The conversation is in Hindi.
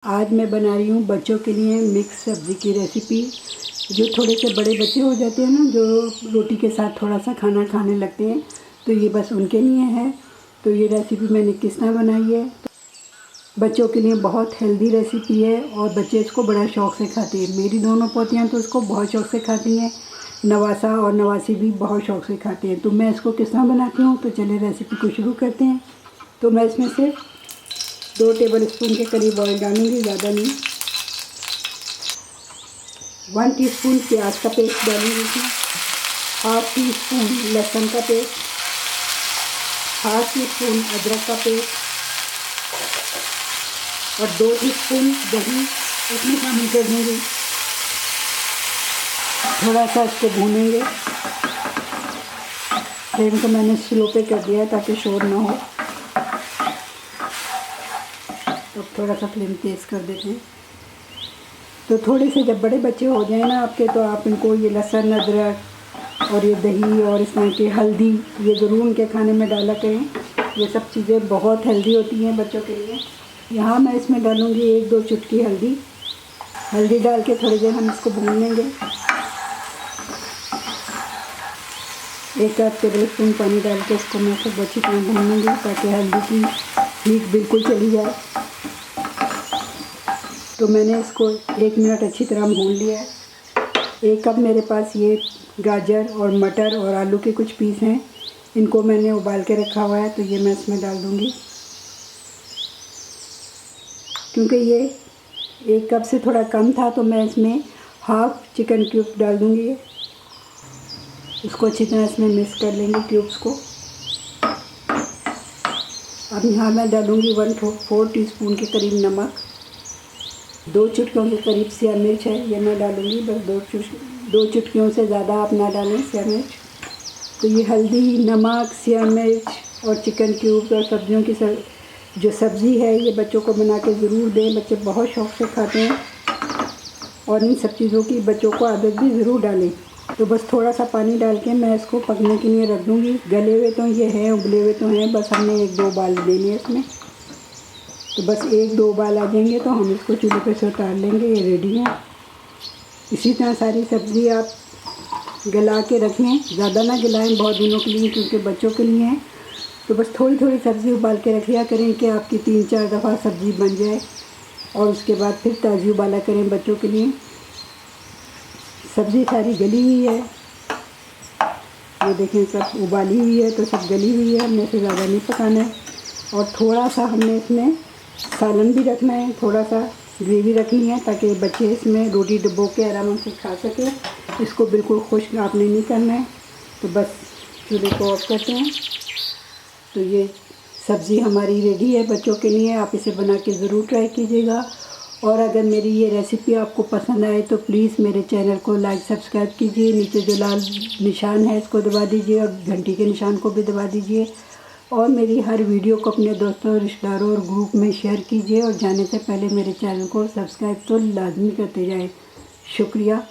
आज मैं बना रही हूँ बच्चों के लिए मिक्स सब्ज़ी की रेसिपी। जो थोड़े से बड़े बच्चे हो जाते हैं ना, जो रोटी के साथ थोड़ा सा खाना खाने लगते हैं, तो ये बस उनके लिए है। तो ये रेसिपी मैंने किस तरह बनाई है, बच्चों के लिए बहुत हेल्दी रेसिपी है और बच्चे इसको बड़ा शौक़ से खाते हैं। मेरी दोनों पोतियाँ तो इसको बहुत शौक़ से खाती हैं, नवासा और नवासी भी बहुत शौक़ से खाते हैं। तो मैं इसको किस तरह बनाती हूँ, तो चलिए रेसिपी को शुरू करते हैं। तो मैं इसमें सिर्फ 2 टेबल स्पून के करीब ऑयल डालूँगी, ज़्यादा नहीं। 1 टीस्पून प्याज का पेस्ट डालूँगी इसमें, ½ टीस्पून लहसुन का पेस्ट, ½ टीस्पून अदरक का पेस्ट और 2 टीस्पून दही इसमें शामिल कर दूँगी। थोड़ा सा इसको भूनेंगे। फ्लेम को मैंने स्लो पे कर दिया है ताकि शोर ना हो। तो थोड़ा सा फ्लेम तेज़ कर देते हैं। तो थोड़े से जब बड़े बच्चे हो जाए ना आपके, तो आप इनको ये लहसुन, अदरक और ये दही और इस तरह की हल्दी ये ज़रूर उनके खाने में डाला करें। ये सब चीज़ें बहुत हेल्दी होती हैं बच्चों के लिए। यहाँ मैं इसमें डालूँगी 1-2 चुटकी हल्दी डाल के थोड़ी देर हम इसको भून लेंगे। 1 टेबल स्पून पानी डाल के इसको मैं सब अच्छी तरह भून लूँगी ताकि हल्दी की हीट बिल्कुल चली जाए। तो मैंने इसको 1 मिनट अच्छी तरह भून लिया है। 1 कप मेरे पास ये गाजर और मटर और आलू के कुछ पीस हैं, इनको मैंने उबाल के रखा हुआ है, तो ये मैं इसमें डाल दूँगी। क्योंकि ये 1 कप से थोड़ा कम था, तो मैं इसमें हाफ चिकन क्यूब डाल दूँगी। इसको अच्छी तरह इसमें मिक्स कर लेंगे क्यूब्स को। अब यहाँ मैं डालूँगी 1/4 टीस्पून के करीब नमक, 2 चुटकियों के करीब सिया मिर्च है, ये मैं डालूँगी। बस 2 चुटकियों से ज़्यादा आप ना डालें सिया मिर्च। तो ये हल्दी, नमक, सिया मिर्च और चिकन क्यूब्स और सब्जियों की जो सब्ज़ी है, ये बच्चों को बना के ज़रूर दें। बच्चे बहुत शौक़ से खाते हैं और इन सब चीज़ों की बच्चों को आदत भी ज़रूर डालें। तो बस थोड़ा सा पानी डाल के मैं इसको पकने के लिए रख दूँगी। गले हुए तो ये हैं, उबले हुए तो हैं, बस हमने 1-2 उबाल देने हैं इसमें। तो बस 1-2 उबाल आ जाएंगे तो हम इसको चूल्हे पे से उतार लेंगे। ये रेडी है। इसी तरह सारी सब्ज़ी आप गला के रखें, ज़्यादा ना गलाएं बहुत दिनों के लिए, क्योंकि बच्चों के लिए हैं। तो बस थोड़ी थोड़ी सब्ज़ी उबाल के रखिया करें कि आपकी 3-4 दफ़ा सब्ज़ी बन जाए और उसके बाद फिर ताज़ी उबाला करें बच्चों के लिए। सब्ज़ी सारी गली हुई है, ये देखें सब उबाली हुई है, तो सब गली हुई है। हमने इसे ज़्यादा नहीं पकाना है और थोड़ा सा हमने इसमें सालन भी रखना है, थोड़ा सा ग्रेवी रखनी है ताकि बच्चे इसमें रोटी डुबो के आराम से खा सकें। इसको बिल्कुल खुश्क आपने नहीं करना है। तो बस चूल्हे को ऑफ करते हैं। तो ये सब्ज़ी हमारी रेडी है बच्चों के लिए। आप इसे बना के ज़रूर ट्राई कीजिएगा। और अगर मेरी ये रेसिपी आपको पसंद आए तो प्लीज़ मेरे चैनल को लाइक सब्सक्राइब कीजिए। नीचे जो लाल निशान है इसको दबा दीजिए और घंटी के निशान को भी दबा दीजिए। और मेरी हर वीडियो को अपने दोस्तों, रिश्तेदारों और ग्रुप में शेयर कीजिए। और जाने से पहले मेरे चैनल को सब्सक्राइब तो लाजमी करते जाएं। शुक्रिया।